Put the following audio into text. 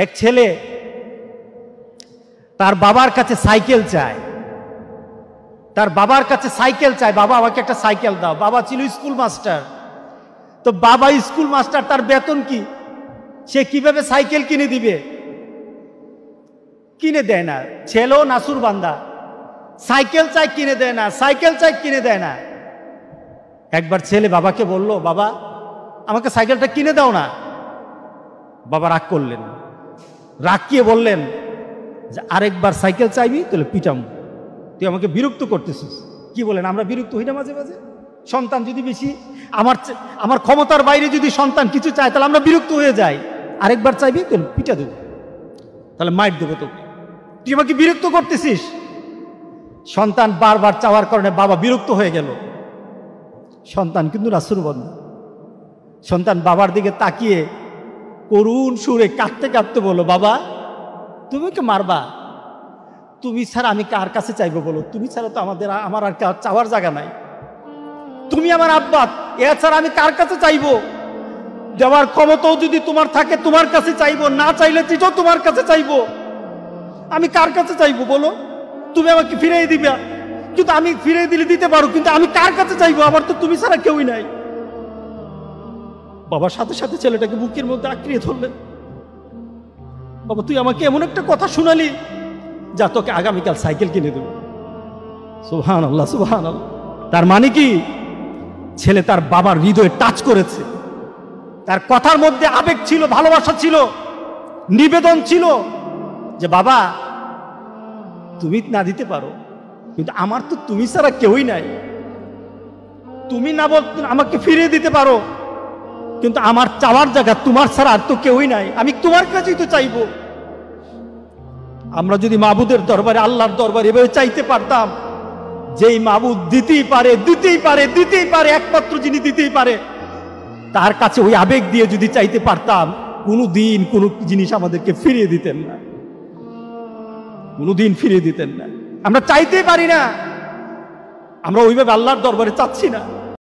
এক ছেলে তার বাবার কাছে সাইকেল চায়, তার বাবার কাছে সাইকেল চায়, বাবা আমাকে একটা সাইকেল দাও। বাবা ছিল স্কুল মাস্টার। তো বাবা স্কুল মাস্টার, তার বেতন কি, সে কিভাবে সাইকেল কিনে দিবে? কিনে দেয় না। ছেলেও নাসুর বান্দা, সাইকেল চাই কিনে দেয় না, সাইকেল চাই কিনে দেয় না। একবার ছেলে বাবাকে বলল, বাবা আমাকে সাইকেলটা কিনে দাও না। বাবা রাগ করলেন, রাগ কিয়ে বললেন যে আরেকবার সাইকেল চাইবি তাহলে পিটাম, তুই আমাকে বিরক্ত করতেছিস। কি বলেন, আমরা বিরক্ত হই না মাঝে মাঝে? সন্তান যদি বেশি আমার ক্ষমতার বাইরে যদি সন্তান কিছু চায় তাহলে আমরা বিরক্ত হয়ে যাই। আরেকবার চাইবি তাহলে পিটা দেবো, তাহলে মাইর দেবো তোকে, তুই আমাকে বিরক্ত করতেছিস। সন্তান বারবার চাওয়ার কারণে বাবা বিরক্ত হয়ে গেল। সন্তান কিন্তু নাসুরবান্দা। সন্তান বাবার দিকে তাকিয়ে করুণ সুরে কাঁদতে কাঁদতে বলল, বাবা তুমি ওকে মারবা? তুমি ছাড়া আমি কার কাছে চাইবো বলো? তুমি ছাড়া তো আমার আর চাওয়ার জায়গা নাই। তুমি আমার আব্বা, এছাড়া আমি কার কাছে চাইবো? দেওয়ার ক্ষমতাও যদি তোমার থাকে তোমার কাছে চাইবো, না চাইলে চিঠো তোমার কাছে চাইবো। আমি কার কাছে চাইবো বলো? তুমি আমাকে ফিরিয়ে দিবে, কিন্তু আমি ফিরিয়ে দিলে দিতে পারো, কিন্তু আমি কার কাছে চাইবো? আমার তো তুমি ছাড়া কেউই নাই। বাবার সাথে সাথে ছেলেটাকে বুকের মধ্যে আঁকড়িয়ে ধরলেন। বাবা তুই আমাকে এমন একটা কথা শুনালি, যা তোকে আগামীকাল সাইকেল কিনে দেবো। সুবহানাল্লাহ, সুবহানাল্লাহ। তার মানে কি, ছেলে তার বাবার হৃদয়ে টাচ করেছে। তার কথার মধ্যে আবেগ ছিল, ভালোবাসা ছিল, নিবেদন ছিল যে বাবা তুমি না দিতে পারো, কিন্তু আমার তো তুমি ছাড়া কেউই নাই। তুমি না বল আমাকে ফিরিয়ে দিতে পারো, কিন্তু আমার চাওয়ার জায়গা তোমার ছাড়া আর তো কেউই নাই, আমি তোমার কাছেই তো চাইবো। আমরা যদি মাবুদের দরবারে, আল্লাহর দরবারে এভাবে চাইতে পারতাম, যেই মাবুদ দিতেই পারে, দিতেই পারে, দিতেই পারে, একমাত্র যিনি দিতেই পারে, তার কাছে ওই আবেগ দিয়ে যদি চাইতে পারতাম, কোনোদিন কোনো জিনিস আমাদেরকে ফিরিয়ে দিতেন না, কোনোদিন ফিরিয়ে দিতেন না। আমরা চাইতেই পারি না, আমরা ওইভাবে আল্লাহর দরবারে চাচ্ছি না।